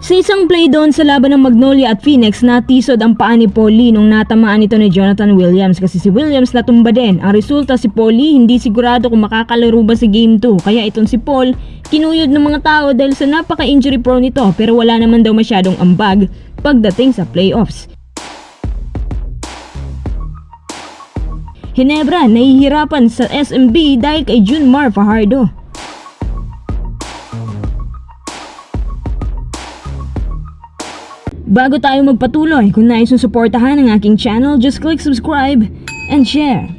Sa isang play doon sa laban ng Magnolia at Phoenix, natisod ang paa ni Paul Lee nung natamaan ito ni Jonathan Williams kasi si Williams natumba din. Ang resulta, si Paul Lee hindi sigurado kung makakalaro ba sa Game 2, kaya itong si Paul kinuyod ng mga tao dahil sa napaka-injury prone nito, pero wala naman daw masyadong ambag pagdating sa playoffs. Ginebra nahihirapan sa SMB dahil kay Junmar Fajardo. Bago tayo magpatuloy, kung nais mong suportahan ang aking channel, just click subscribe and share.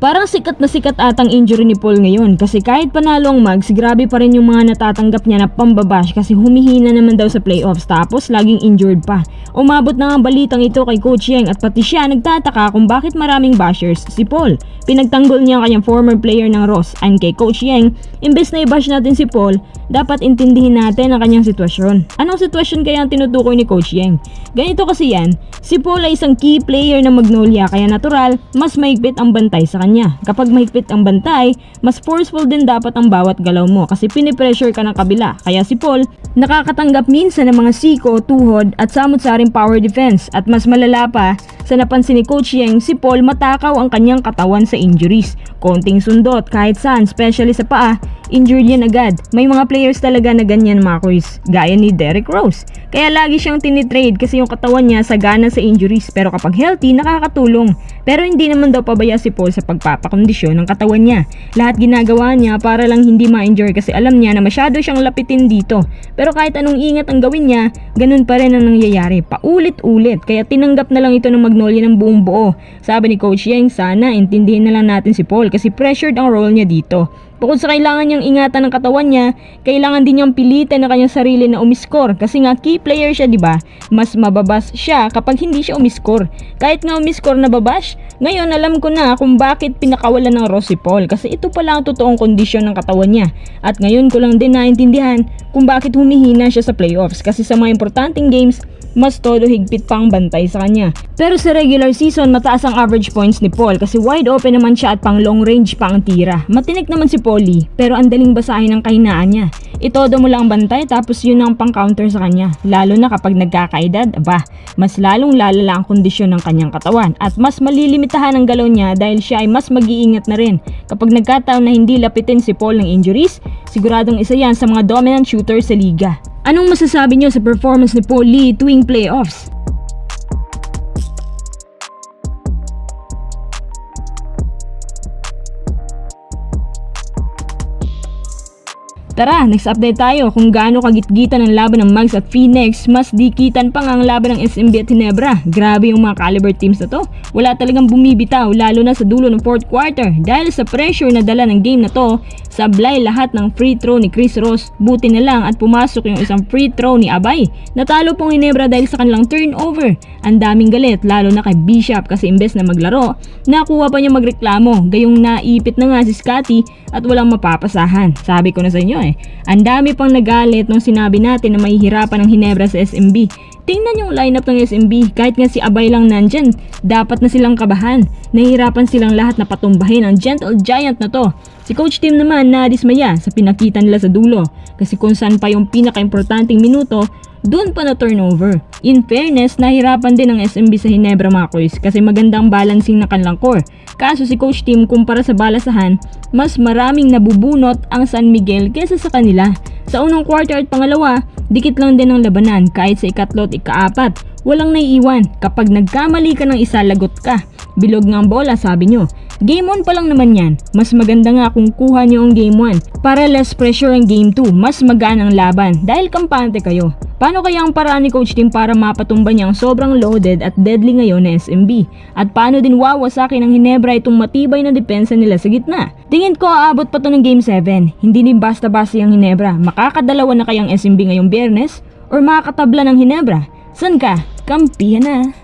Parang sikat na sikat atang injury ni Paul ngayon kasi kahit panalo ang Mags, grabe pa rin yung mga natatanggap niya na pambabash kasi humihina naman daw sa playoffs tapos laging injured pa. Umabot na nga ang balitang ito kay Coach Yeng at pati siya nagtataka kung bakit maraming bashers si Paul. Pinagtanggol niya ang kanyang former player ng Ross and kay Coach Yeng, imbes na i-bash natin si Paul, dapat intindihin natin ang kanyang sitwasyon. Anong sitwasyon kaya ang tinutukoy ni Coach Yeng? Ganito kasi yan, si Paul ay isang key player ng Magnolia kaya natural, mas mahigpit ang bantay sa kanya. Kapag mahigpit ang bantay, mas forceful din dapat ang bawat galaw mo kasi pinipressure ka ng kabila. Kaya si Paul, nakakatanggap minsan ng mga siko, tuhod at samot-saring power defense at mas malala pa, sa napansin ni Coach Yeng, si Paul matakaw ang kanyang katawan sa injuries. Konting sundot kahit saan, especially sa paa, injured yan agad. May mga players talaga na ganyan mga kuys, gaya ni Derrick Rose. Kaya lagi siyang tinitrade kasi yung katawan niya sagana sa injuries, pero kapag healthy, nakakatulong. Pero hindi naman daw pabaya si Paul sa pagpapakondisyon ng katawan niya. Lahat ginagawa niya para lang hindi ma-injure kasi alam niya na masyado siyang lapitin dito. Pero kahit anong ingat ang gawin niya, ganun pa rin ang nangyayari, paulit-ulit. Kaya tinanggap na lang ito ng Magnolia ng buong buo. Sabi ni Coach Yeng, sana intindihin na lang natin si Paul kasi pressured ang role niya dito. Bukod sa kailangan niyang ingatan ng katawan niya, kailangan din niyang pilitin ang kanyang sarili na umiskor kasi nga key player siya, di ba? Mas mababas siya kapag hindi siya umiskor. Kahit nga umiskor na babash, ngayon alam ko na kung bakit pinakawalan ng Ross si Paul kasi ito pala ang totoong kondisyon ng katawan niya. At ngayon ko lang din naintindihan kung bakit humihina siya sa playoffs kasi sa mga importanteng games, mas todo higpit pang bantay sa kanya. Pero sa regular season, mataas ang average points ni Paul kasi wide open naman siya at pang long range pa ang tira. Matinik naman si Paul Lee, pero ang daling basahin ang kahinaan niya. Itodo mo lang bantay tapos yun ang pang counter sa kanya. Lalo na kapag nagkakaedad, mas lalong lalala ang kondisyon ng kanyang katawan at mas malilimitahan ang galaw niya dahil siya ay mas mag-iingat na rin. Kapag nagkataon na hindi lapitin si Paul ng injuries, siguradong isa yan sa mga dominant shooter sa liga. Anong masasabi niyo sa performance ni Paul Lee tuwing playoffs? Tara, next update tayo kung gaano kagitgitan ang laban ng Mags at Phoenix. Mas dikitan pa nga ang laban ng SMB at Ginebra. Grabe yung mga caliber teams na to. Wala talagang bumibitaw lalo na sa dulo ng 4th quarter. Dahil sa pressure na dala ng game na to, sablay lahat ng free throw ni Chris Ross. Buti na lang at pumasok yung isang free throw ni Abay. Natalo pong Ginebra dahil sa kanilang turnover. Ang daming galit lalo na kay Bishop kasi imbes na maglaro, nakuha pa niya magreklamo. Gayong naipit na nga si Scotty at walang mapapasahan. Sabi ko na sa inyo ang dami pang nagalit nung sinabi natin na mahihirapan ang Ginebra sa SMB. Tingnan yung lineup ng SMB, kahit nga si Abay lang nandyan, dapat na silang kabahan. Nahihirapan silang lahat na patumbahin ang gentle giant na to. Si Coach Tim naman nadismaya sa pinakita nila sa dulo kasi kung saan pa yung pinaka-importanting minuto, doon pa na turnover. In fairness, nahirapan din ang SMB sa Ginebra mga kuys kasi magandang balancing na kanilang core. Kaso si Coach Tim kumpara sa balasahan, mas maraming nabubunot ang San Miguel kaysa sa kanila. Sa unang quarter at pangalawa, dikit lang din ang labanan kahit sa ikatlo at ikaapat. Walang naiiwan. Kapag nagkamali ka ng isa, lagot ka. Bilog nga ang bola, sabi nyo. Game 1 pa lang naman yan. Mas maganda nga kung kuha nyo ang Game 1 para less pressure ang Game 2. Mas magaan ang laban dahil kampante kayo. Paano kaya ang paraan ni Coach Tim para mapatumba niya ang sobrang loaded at deadly ngayon na SMB? At paano din wawasakin ng Ginebra itong matibay na depensa nila sa gitna? Tingin ko aabot pa to ng Game 7. Hindi din basta-basta yung Ginebra. Makakadalawa na kayang SMB ngayong Biyernes? Or makakatabla ng Ginebra? San ka? Kampihan na!